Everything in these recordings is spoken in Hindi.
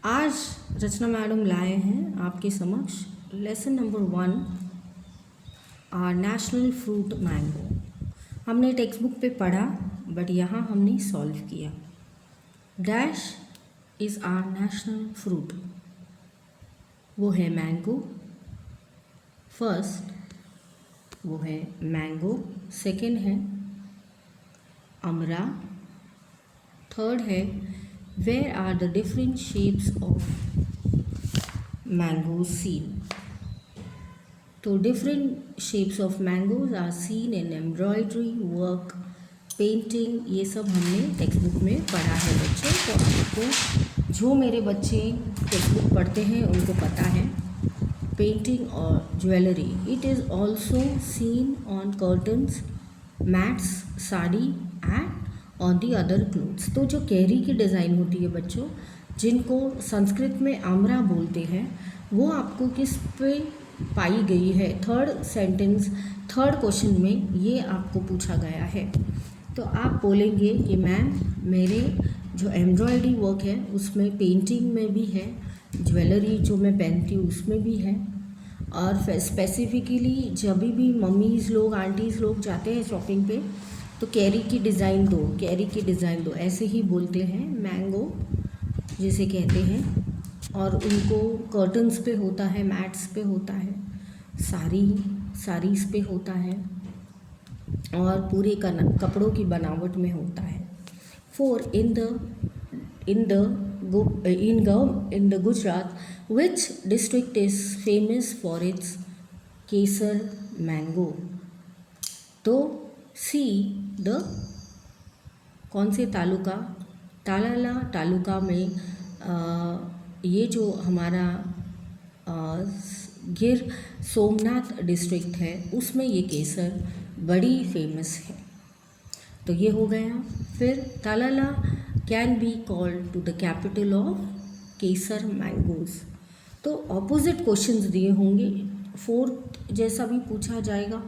आज रचना मैडम लाए हैं आपके समक्ष lesson number 1 our national fruit mango. हमने टेक्स्ट बुक पे पढ़ा बट यहाँ हमने सॉल्व किया। Dash is our national fruit, वो है मैंगो। फर्स्ट वो है मैंगो, सेकंड है अमरा, थर्ड है where are the different shapes of mango seen। तो different shapes of mangoes are seen in embroidery work, painting, ये सब हमने टेक्स्ट बुक में पढ़ा है बच्चों। तो आपको जो मेरे बच्चे टेक्स्ट बुक पढ़ते हैं उनको पता है पेंटिंग और jewellery. It is also seen on curtains, mats, sari and on the other clothes. तो जो कैरी की डिज़ाइन होती है बच्चों, जिनको संस्कृत में आमरा बोलते हैं, वो आपको किस पे पाई गई है? थर्ड सेंटेंस, थर्ड क्वेश्चन में ये आपको पूछा गया है। तो आप बोलेंगे कि मैम मेरे जो एम्ब्रॉयडरी वर्क है उसमें पेंटिंग में भी है, ज्वेलरी जो मैं पहनती हूँ उसमें भी है, और स्पेसिफिकली जब भी मम्मीज़ लोग, आंटीज़ लोग जाते हैं शॉपिंग पे तो कैरी की डिज़ाइन दो, कैरी की डिज़ाइन दो, ऐसे ही बोलते हैं, मैंगो जिसे कहते हैं। और उनको कर्टन्स पे होता है, मैट्स पे होता है, साड़ीज़ पे होता है, और पूरे कपड़ों की बनावट में होता है। Four in the Gujarat, which district is famous for its Kesar mango? तो सी द कौन से तालुका? तालाला तालुका में ये जो हमारा गिर सोमनाथ डिस्ट्रिक्ट है उसमें ये केसर बड़ी फेमस है। तो ये हो गया। फिर Talala can be called to the capital of Kesar mangoes. तो ऑपोजिट क्वेश्चंस दिए होंगे, फोर्थ जैसा भी पूछा जाएगा,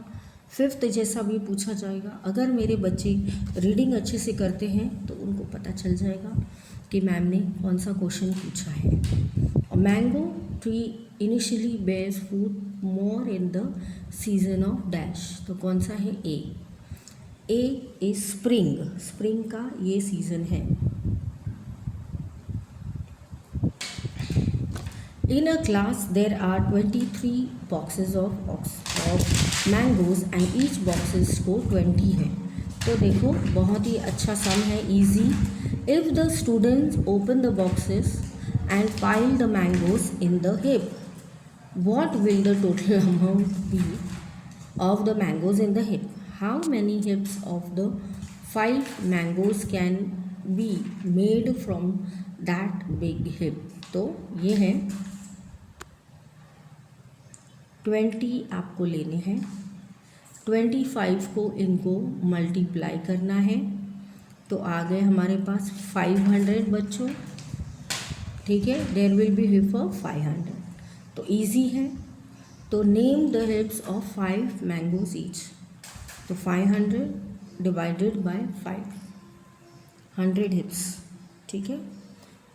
फिफ्थ जैसा भी पूछा जाएगा। अगर मेरे बच्चे रीडिंग अच्छे से करते हैं तो उनको पता चल जाएगा कि मैम ने कौन सा क्वेश्चन पूछा है। Mango tree initially bears fruit more in the season of dash. तो कौन सा है? ए इज स्प्रिंग, स्प्रिंग का ये सीजन है। In a class there are 23 boxes of mangoes and each boxes को 20 है। तो देखो बहुत ही अच्छा सम है, easy। If the students open the boxes and pile the mangoes in the heap, what will the total amount be of the mangoes in the heap? How many heaps of the 5 mangoes can be made from that big heap? तो ये है 20 आपको लेने हैं, 25 को इनको मल्टीप्लाई करना है, तो आ गए हमारे पास 500 बच्चों। ठीक है, there will be heap of 500। तो इजी है। तो name the heaps of 5 mangoes each. तो 500 डिवाइडेड बाय 5, 100 हिप्स। ठीक है,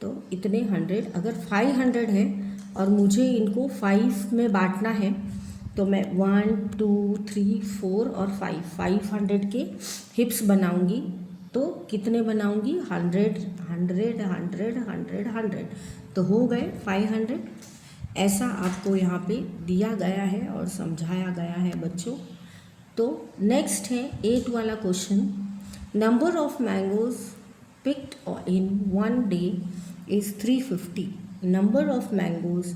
तो इतने 100, अगर 500 है और मुझे इनको 5 में बांटना है तो मैं 1 2 3 4 और 500 के हिप्स बनाऊंगी। तो कितने बनाऊंगी? 100 100 100 100 100। तो हो गए 500। ऐसा आपको यहाँ पे दिया गया है और समझाया गया है बच्चों। तो नेक्स्ट है 8 वाला question. Number of mangoes picked in 1 day is 350. Number of mangoes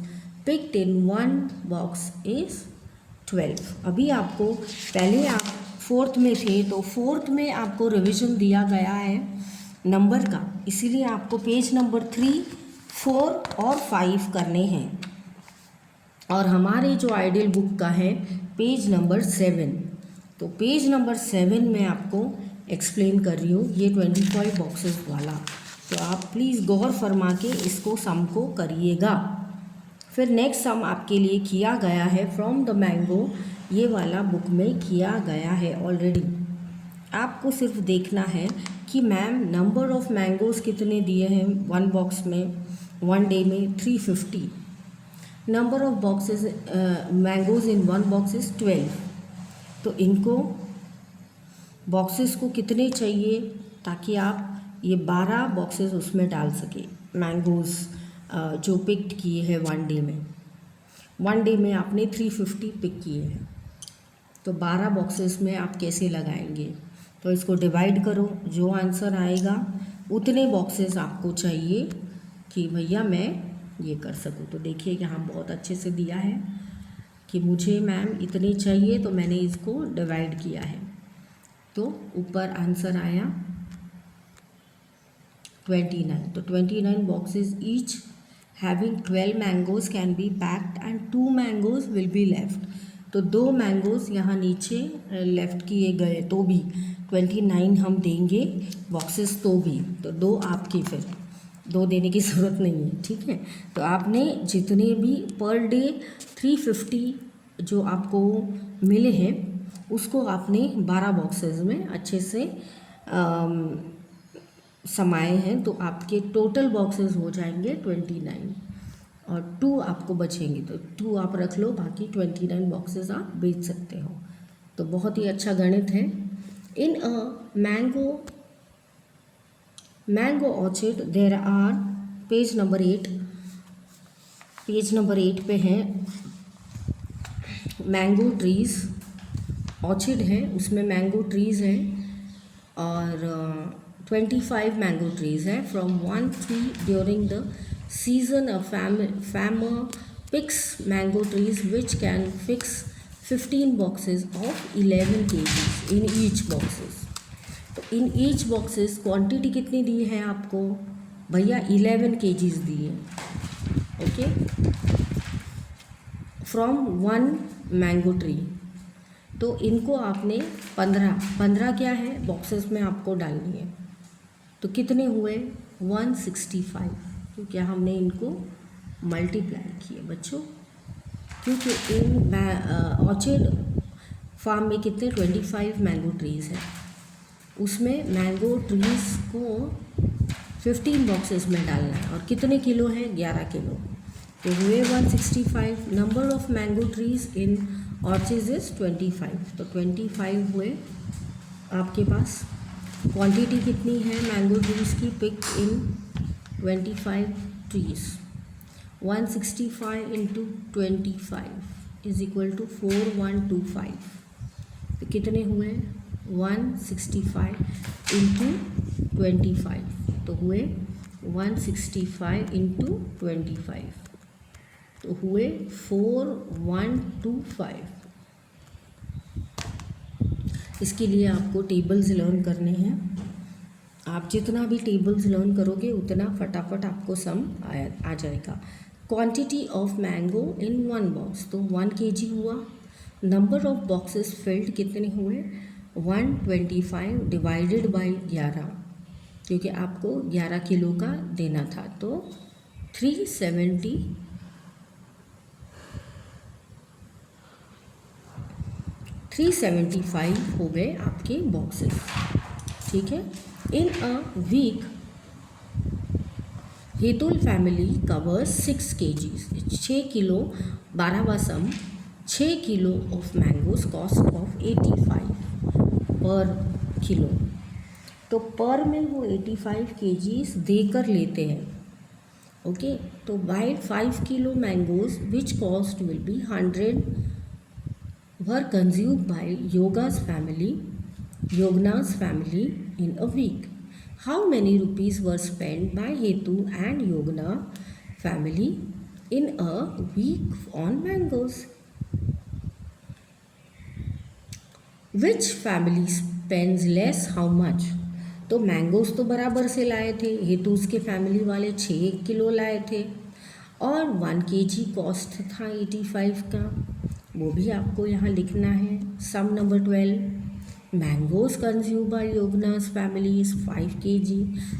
picked in one box is 12. अभी आपको पहले आप 4th में थे तो 4th में आपको रिवीजन दिया गया है नंबर का, इसीलिए आपको पेज नंबर 3, 4 और 5 करने हैं। और हमारे जो आइडियल बुक का है पेज नंबर 7। तो पेज नंबर 7 में आपको एक्सप्लेन कर रही हूँ ये 25 बॉक्सेस वाला। तो आप प्लीज़ गौर फरमा के इसको सम को करिएगा। फिर नेक्स्ट सम आपके लिए किया गया है फ्रॉम द मैंगो, ये वाला बुक में किया गया है ऑलरेडी। आपको सिर्फ देखना है कि मैम नंबर ऑफ मैंगोज़ कितने दिए हैं 1 बॉक्स में, 1 डे में 350। Number of boxes mangoes in 1 box is 12। तो इनको बॉक्सेस को कितने चाहिए ताकि आप ये 12 बॉक्सेस उसमें डाल सके मैंगोज़ जो पिक किए हैं 1 डे में। 1 डे में आपने 350 पिक किए हैं, तो 12 बॉक्सेस में आप कैसे लगाएंगे? तो इसको डिवाइड करो, जो आंसर आएगा उतने बॉक्सेस आपको चाहिए कि भैया मैं ये कर सकूँ। तो देखिए यहाँ बहुत अच्छे से दिया है कि मुझे मैम इतने चाहिए, तो मैंने इसको डिवाइड किया है। तो ऊपर आंसर आया 29। तो 29 boxes each having 12 mangoes can be packed and 2 mangoes will be left. तो 2 मैंगोज़ यहाँ नीचे लेफ़्ट किए गए तो भी 29 हम देंगे बॉक्सेस, तो भी तो 2 आपकी, फिर 2 देने की ज़रूरत नहीं है, ठीक है। तो आपने जितने भी पर डे 350 जो आपको मिले हैं उसको आपने 12 बॉक्सेस में अच्छे से समाये हैं, तो आपके टोटल बॉक्सेस हो जाएंगे 29 और 2 आपको बचेंगे, तो 2 आप रख लो, बाकी 29 बॉक्सेस आप बेच सकते हो। तो बहुत ही अच्छा गणित है। In a mango orchard there are, page number 8 पे हैं मैंगो ट्रीज़। ऑर्चिड है उसमें मैंगो ट्रीज़ हैं और 25 मैंगो ट्रीज़ है। From 1 tree during the season a farmer picks mango trees which can fix 15 boxes of 11 kgs in each boxes. तो इन ईच बॉक्सेस क्वांटिटी कितनी दी है आपको भैया? 11 kgs दी है, ओके, फ्रॉम 1 मैंगो ट्री। तो इनको आपने 15 क्या है बॉक्सेस में आपको डालनी है। तो कितने हुए? 165। तो क्या हमने इनको मल्टीप्लाई किए बच्चों, क्योंकि इन ऑर्चिड फार्म में कितने 25 मैंगो ट्रीज़ हैं, उसमें मैंगो ट्रीज़ को 15 बॉक्सेस में डालना है। और कितने किलो है? 11 किलो। तो हुए 165। Number of mango trees in orchid is 25। तो 25 हुए आपके पास। क्वांटिटी कितनी है मैंगो ट्रीज़ की pick in 25 trees? 165 into 25 is equal to 4125। तो कितने हुए? 165 इंटू 25, तो हुए 165 इंटू 25, तो हुए 4125। इसके लिए आपको टेबल्स लर्न करने हैं। आप जितना भी टेबल्स लर्न करोगे उतना फटाफट आपको सम आ जाएगा। Quantity of mango in 1 box, तो 1 kg हुआ। नंबर ऑफ बॉक्सेस फिल्ड कितने हुए? 125 डिवाइडेड बाई 11, क्योंकि आपको 11 किलो का देना था, तो 375 हो गए आपके बॉक्सेस, ठीक है। In a week Hetul family covers 6 kgs, 6 kilo 12वां sum 6 kilo of mangoes cost of 85 per kilo. तो पर में वो 85 kgs देकर लेते हैं, ओके। तो by 5 kilo mangoes which cost will be 100 were consumed by Yogna's family in a week. How many rupees were spent by Hetu and Yogna family in a week on mangoes? Which family spends less? How much? तो मैंगोज तो बराबर से लाए थे, हेतुस के फैमिली वाले 6 किलो लाए थे और 1 kg कॉस्ट था 85 का, वो भी आपको यहाँ लिखना है। Sum number 12, mangoes consume by Yogna's family is 5 kg,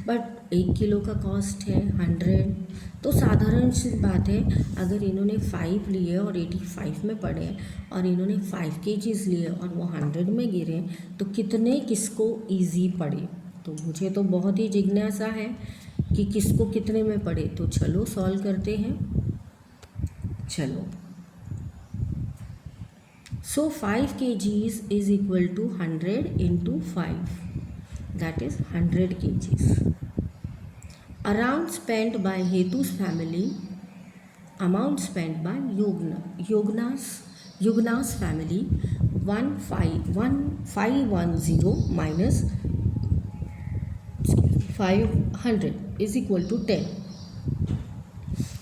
but 1 kilo का कॉस्ट है 100। तो साधारण सी बात है, अगर इन्होंने 5 लिए और 85 में पड़े और इन्होंने 5 kgs लिए और वो 100 में गिरे, तो कितने किसको ईजी पड़े। तो मुझे तो बहुत ही जिज्ञासा है कि किसको कितने में पड़े। तो चलो सॉल्व करते हैं। चलो, so 5 kgs is equal to 100 into 5, that is 100 kgs। Around spent by हेतु's फैमिली, अमाउंट स्पेंट बाय युगना's family 1510 minus 500 is equal to 10।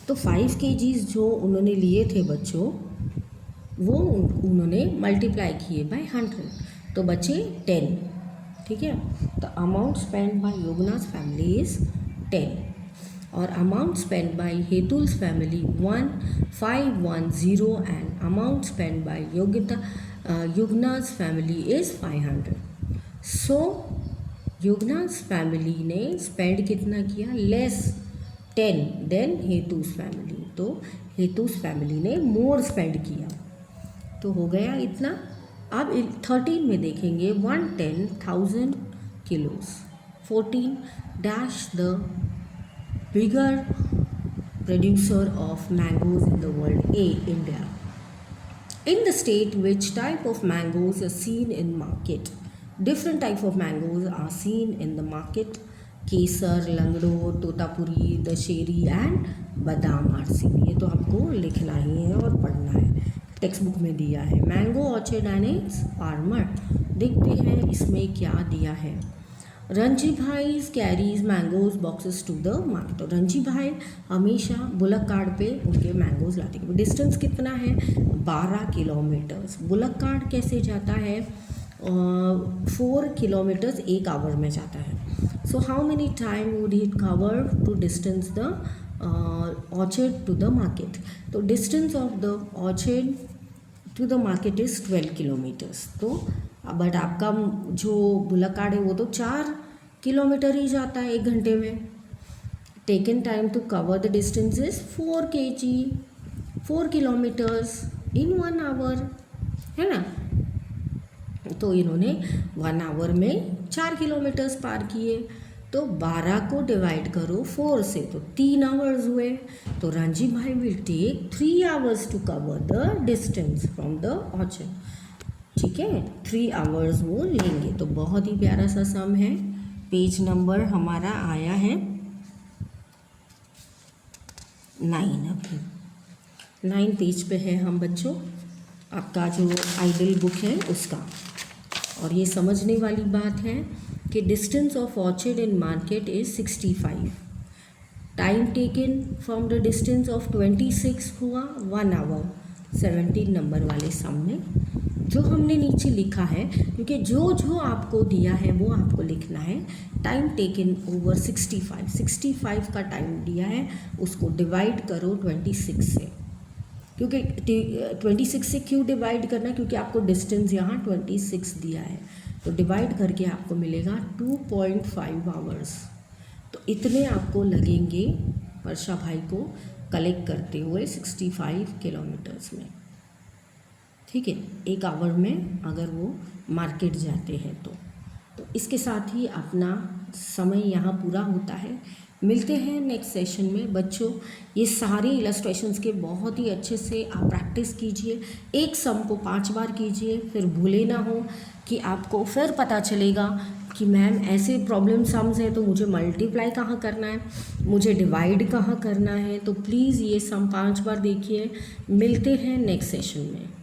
तो 5 kgs जो उन्होंने लिए थे बच्चों, वो उन्होंने मल्टीप्लाई किए बाय 100, तो बचे 10। ठीक है, तो अमाउंट स्पेंड बाय युगना's फैमिली इज 10 और अमाउंट स्पेंड बाय हेतु's family 1510 and amount spend by युगना's फैमिली इज 500। सो युगना's फैमिली ने स्पेंड कितना किया, लेस 10 देन हेतु's फैमिली, तो हेतु's फैमिली ने मोर स्पेंड किया। तो हो गया इतना। अब 13 में देखेंगे 110,000 kilos। 14 dash the bigger producer of mangoes in the world? A, India. In the state, which type of mangoes are seen in market? Different type of mangoes are seen in the market. Kesar, Langdo, Totapuri, Dussehri and Badam are seen. ये तो आपको लिखना ही है और पढ़ना है, टेक्स्ट बुक में दिया है। Mango orchard and its farmer. देखते हैं इसमें क्या दिया है। Ranji bhai carries mangoes boxes to the market. तो रंजी भाई हमेशा बुलक कार्ड पे उनके मैंगोज लाते हैं। डिस्टेंस कितना है, 12 किलोमीटर्स। बुलक कार्ड कैसे जाता है, 4 किलोमीटर्स 1 आवर में जाता है। So how many time would it cover to distance the orchard to the market? तो distance of the orchard to the market is 12 kilometres. तो बट आपका जो बुलक कार्ड है वो तो 4 किलोमीटर ही जाता है 1 घंटे में। Taken time to cover the distance is 4 kilometres in 1 hour, है ना। तो इन्होंने 1 आवर में 4 किलोमीटर्स पार किए। तो 12 को डिवाइड करो 4 से, तो 3 आवर्स हुए। तो Ranji bhai will take 3 hours to cover the distance from the orchard. ठीक है, 3 आवर्स वो लेंगे। तो बहुत ही प्यारा सा सम है। पेज नंबर हमारा आया है 9। अभी 9 पेज पे है हम बच्चों, आपका जो आइडल बुक है उसका। और ये समझने वाली बात है कि distance of orchard in market is 65। Time taken from the distance of 26 हुआ 1 आवर। 17 नंबर वाले सम में जो हमने नीचे लिखा है, क्योंकि जो आपको दिया है वो आपको लिखना है। टाइम टेकन ओवर 65 का टाइम दिया है, उसको डिवाइड करो 26 से। क्योंकि 26 से क्यों डिवाइड करना, क्योंकि आपको डिस्टेंस यहाँ 26 दिया है। तो डिवाइड करके आपको मिलेगा 2.5 आवर्स। तो इतने आपको लगेंगे वर्षा भाई को कलेक्ट करते हुए 65 किलोमीटर्स में। ठीक है, 1 आवर में अगर वो मार्केट जाते हैं तो इसके साथ ही अपना समय यहाँ पूरा होता है। मिलते हैं नेक्स्ट सेशन में बच्चों। ये सारे इलस्ट्रेशंस के बहुत ही अच्छे से आप प्रैक्टिस कीजिए। एक सम को 5 बार कीजिए, फिर भूले ना हो कि आपको फिर पता चलेगा कि मैम ऐसे प्रॉब्लम सम्स है तो मुझे मल्टीप्लाई कहाँ करना है, मुझे डिवाइड कहाँ करना है। तो प्लीज़ ये सम 5 बार देखिए। मिलते हैं नेक्स्ट सेशन में।